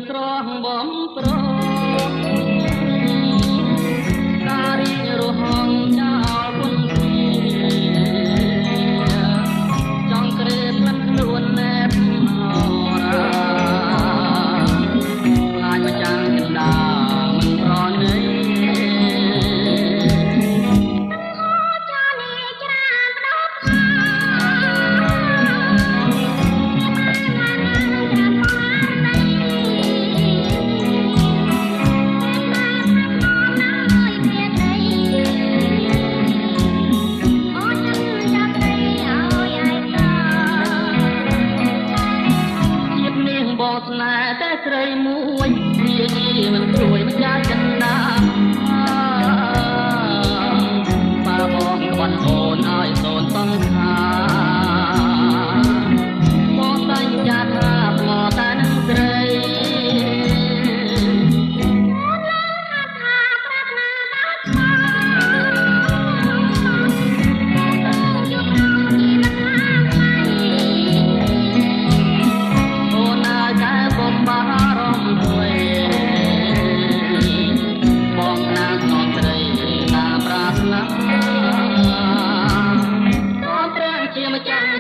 ស្រស់បំប្រងការរីករហងចោលគុនគ្រាចង់ក្រេបមិនខ្លួនណែបហោរាងាយមកចាំងកណ្ដាលមិនប្រណីបងស្នេហ៍តែស្រីមួយវាមិនព្រួយមិនចាចិនណាបើបងក្បត់អូនឲ្យសូនសង្ខាបងតែងចាត់ថាមកតែនឹងស្រី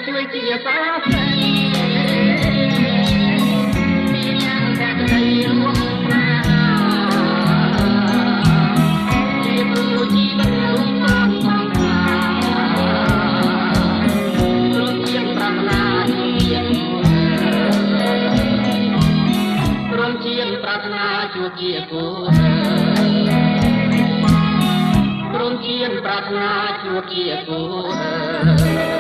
ជួយជាសាស្ត្រីមានយ៉ាងតែក្តីរួមណាជាព្រោះជីវិតរួមបានផងថាព្រមជាប្រាថ្នាជាព្រមជាប្រាថ្នាជួបជាគូព្រមជាប្រាថ្នាជួបជាគូ